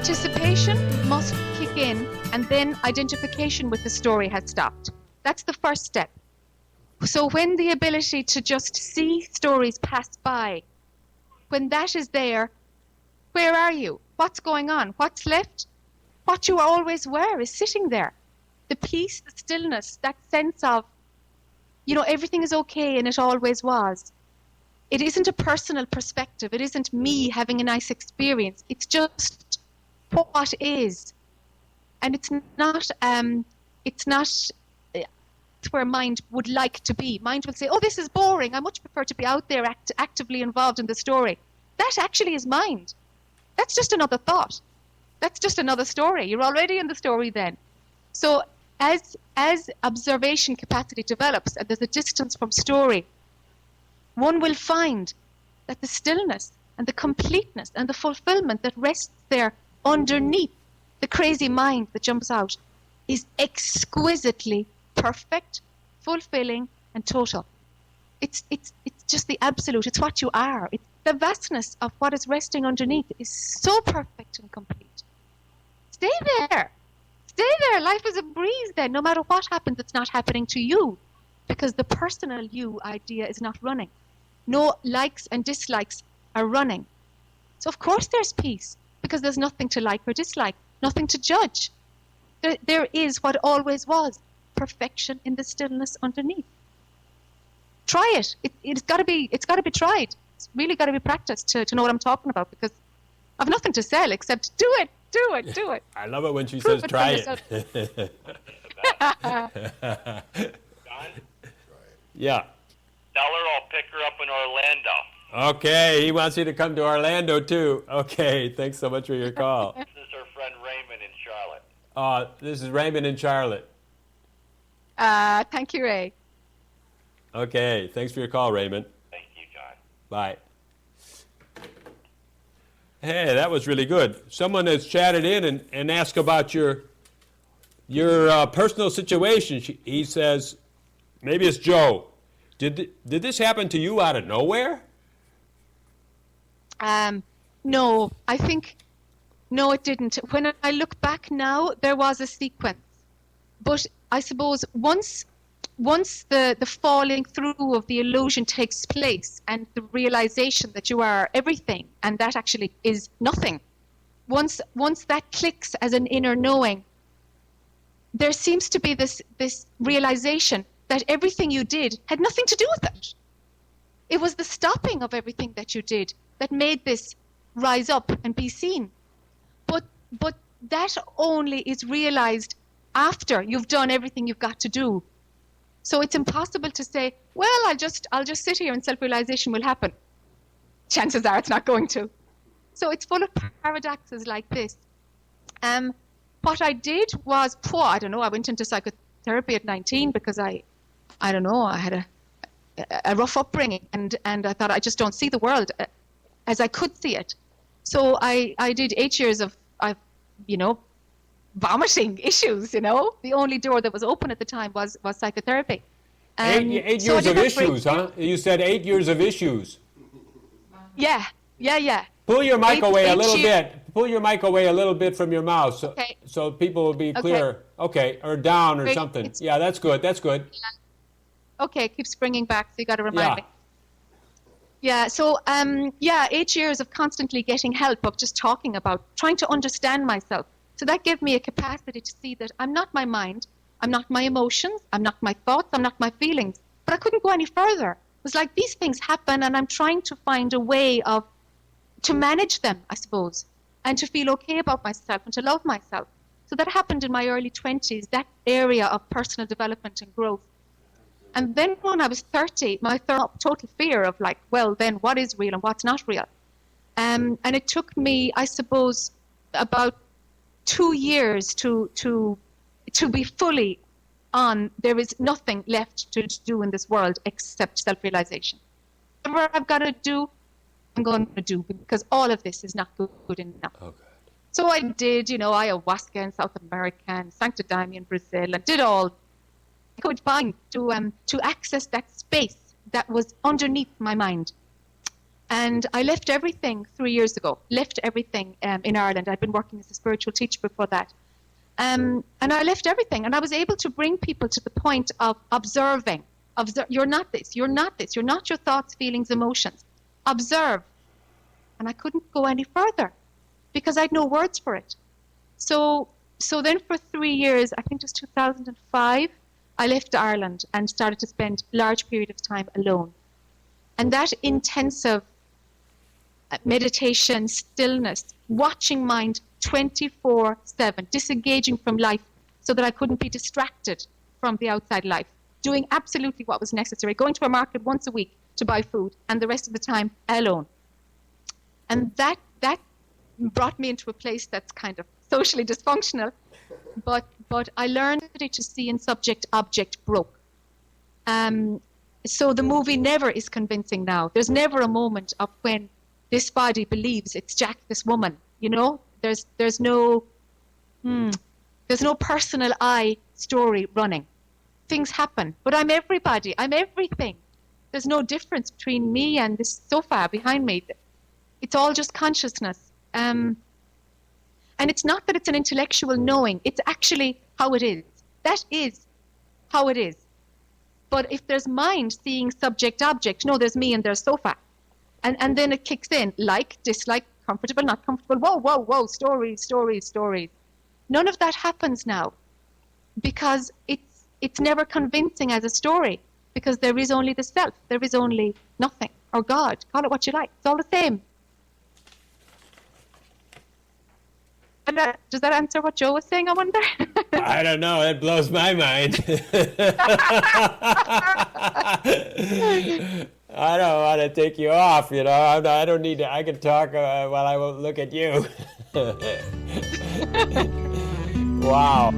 Anticipation must kick in, and then identification with the story has stopped. That's the first step. So when the ability to just see stories pass by, when that is there, where are you? What's going on? What's left? What you always were is sitting there. The peace, the stillness, that sense of, everything is okay and it always was. It isn't a personal perspective. It isn't me having a nice experience. It's just what is. And it's not where mind would like to be. Mind will say, oh, this is boring. I much prefer to be out there actively involved in the story. That actually is mind. That's just another thought. That's just another story. You're already in the story then. So as observation capacity develops and there's a distance from story, one will find that the stillness and the completeness and the fulfillment that rests there underneath the crazy mind that jumps out is exquisitely perfect, fulfilling, and total. It's just the absolute. It's what you are. It's the vastness of what is resting underneath is so perfect and complete. Stay there. Stay there. Life is a breeze then. No matter what happens, it's not happening to you because the personal you idea is not running. No likes and dislikes are running. So of course there's peace because there's nothing to like or dislike, nothing to judge. There is what always was, perfection in the stillness underneath. Try it. It's got to be tried. It's really got to be practiced to know what I'm talking about because I've nothing to sell except do it. I love it when she says try it. Don? Yeah. Tell her I'll pick her up in Orlando. Okay, he wants you to come to Orlando too. Okay, thanks so much for your call. This is her friend Raymond in Charlotte. This is Raymond in Charlotte. Thank you, Ray. Okay, thanks for your call, Raymond. Thank you, John. Bye. Hey, that was really good. Someone has chatted in and asked about your personal situation. He says, maybe it's Joe. Did this happen to you out of nowhere? No, I think, no, it didn't. When I look back now, there was a sequence. But I suppose once the falling through of the illusion takes place and the realization that you are everything and that actually is nothing, once that clicks as an inner knowing, there seems to be this realization that everything you did had nothing to do with it. It was the stopping of everything that you did that made this rise up and be seen. But that only is realized after you've done everything you've got to do. So it's impossible to say, well, I'll just sit here and self-realization will happen. Chances are it's not going to. So it's full of paradoxes like this. What I did was, I don't know, I went into psychotherapy at 19 because I don't know, I had a rough upbringing and I thought I just don't see the world as I could see it. So I did 8 years of vomiting issues, The only door that was open at the time was psychotherapy. Eight years of issues, huh? You said 8 years of issues. Yeah. Pull your mic away a little bit. Pull your mic away a little bit from your mouth so people will be clear. Okay, or down or something. Yeah, that's good. Okay, it keeps bringing back, so you got to remind me. Yeah, so 8 years of constantly getting help, of just talking about, trying to understand myself. So that gave me a capacity to see that I'm not my mind, I'm not my emotions, I'm not my thoughts, I'm not my feelings. But I couldn't go any further. It was like these things happen and I'm trying to find a way to manage them, I suppose, and to feel okay about myself and to love myself. So that happened in my early 20s, that area of personal development and growth. And then when I was 30, my total fear of then what is real and what's not real? And it took me, I suppose, about 2 years to be fully on, there is nothing left to do in this world except self-realization. Whatever I've got to do, I'm going to do because all of this is not good enough. Okay. So I did, ayahuasca in South America and Sancta Daime in Brazil and did all I could find to access that space that was underneath my mind. And I left everything 3 years ago, left everything in Ireland. I'd been working as a spiritual teacher before that. And I left everything, and I was able to bring people to the point of observing. You're not this, you're not this, you're not your thoughts, feelings, emotions. Observe. And I couldn't go any further because I had no words for it. So then for 3 years, I think it was 2005, I left Ireland and started to spend a large period of time alone. And that intensive meditation, stillness, watching mind 24/7, disengaging from life so that I couldn't be distracted from the outside life, doing absolutely what was necessary, going to a market once a week to buy food, and the rest of the time alone. And that brought me into a place that's kind of socially dysfunctional, but I learned to see in subject object broke. So the movie never is convincing now. There's never a moment of when this body believes it's Jack, this woman. You know, there's no personal I story running. Things happen, but I'm everybody. I'm everything. There's no difference between me and this sofa behind me. It's all just consciousness. And it's not that it's an intellectual knowing. It's actually how it is. That is how it is. But if there's mind seeing subject object, no, there's me and there's sofa. And then it kicks in, like, dislike, comfortable, not comfortable, whoa, stories. None of that happens now because it's never convincing as a story, because there is only the self, there is only nothing, or God, call it what you like, it's all the same. And does that answer what Joe was saying, I wonder? I don't know. That blows my mind. I don't want to take you off, you know. I don't need to. I can talk while I won't look at you. Wow.